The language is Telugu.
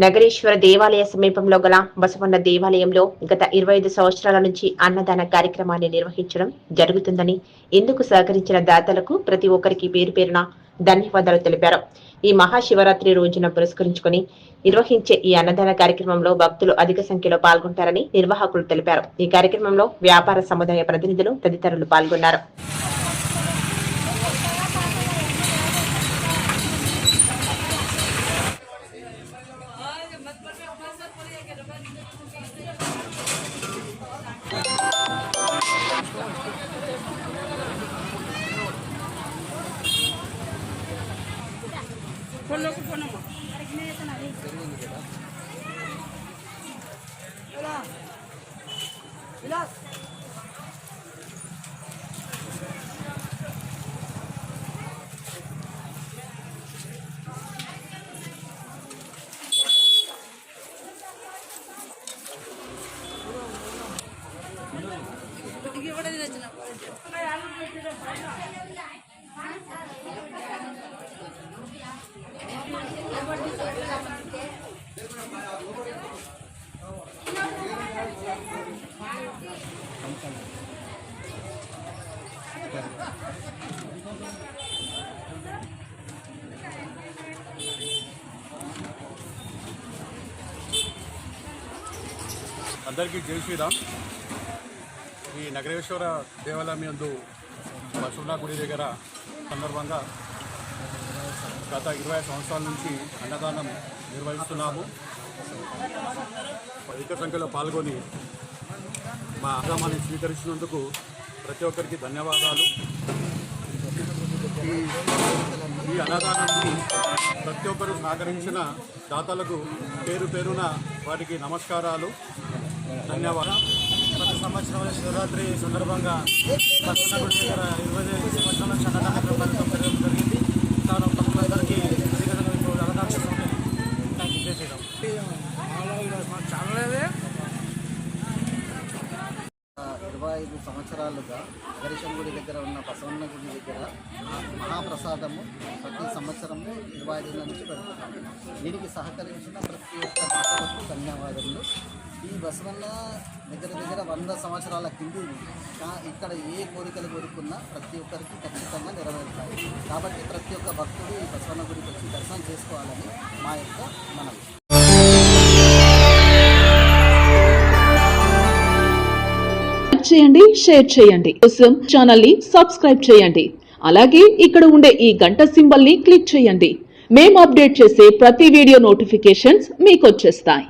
నగరేశ్వర దేవాలయ సమీపంలో గల బసవన్న దేవాలయంలో గత 25 సంవత్సరాల నుంచి అన్నదాన కార్యక్రమాన్ని నిర్వహించడం జరుగుతుందని, ఇందుకు సహకరించిన దాతలకు ప్రతి ఒక్కరికి పేరు పేరున ధన్యవాదాలు తెలిపారు. ఈ మహాశివరాత్రి రోజున పురస్కరించుకుని నిర్వహించే ఈ అన్నదాన కార్యక్రమంలో భక్తులు అధిక సంఖ్యలో పాల్గొంటారని నిర్వాహకులు తెలిపారు. ఈ కార్యక్రమంలో వ్యాపార సముదాయ ప్రతినిధులు తదితరులు పాల్గొన్నారు. అందరికీ జై శ్రీరామ్. ఈ నగరేశ్వర దేవాలయం యందు బసవన్న గుడి దగ్గర సందర్భంగా గత 25 సంవత్సరాల నుంచి అన్నదానం నిర్వహిస్తున్నాము. అధిక సంఖ్యలో పాల్గొని మా ఆశ్రమాన్ని స్వీకరించినందుకు ప్రతి ఒక్కరికి ధన్యవాదాలు. ఈ అన్నదానానికి ప్రతి ఒక్కరు సహకరించిన దాతలకు పేరు పేరున వారికి నమస్కారాలు, ధన్యవాదాలు. ప్రతి సంవత్సరం శివరాత్రి సందర్భంగా బసవన్న గుడి దగ్గర 25 సంవత్సరాల నుంచి అన్నదాన కార్యక్రమం జరిగింది. కావున భక్తులందరికీ అన్నదానం చేయడం చాలా 25 సంవత్సరాలుగా నగరేశ్వర గుడి దగ్గర ఉన్న బసవన్న గుడి దగ్గర మహాప్రసాదము ప్రతి సంవత్సరము 25 నుంచి పెడుతున్నాము. దీనికి సహకరించిన ప్రతి ఒక్క దాతలకు ధన్యవాదములు. ఈ బసవన్న దగ్గర 100 సంవత్సరాల కింది ఇక్కడ ఏ కోరికలు కోరుకున్నా ప్రతి ఒక్కరికి ఖచ్చితంగా నెరవేరుతాయి. కాబట్టి ప్రతి ఒక్క భక్తుడు ఈ బసవన్న గుడికి వచ్చి దర్శనం చేసుకోవాలని మా యొక్క మనవి. చేయండి, షేర్ చేయండి. కోసం ఛానల్ ని సబ్స్క్రైబ్ చేయండి. అలాగే ఇక్కడ ఉండే ఈ గంట సింబల్ ని క్లిక్ చేయండి. మేము అప్డేట్ చేసే ప్రతి వీడియో నోటిఫికేషన్స్ మీకు వచ్చేస్తాయి.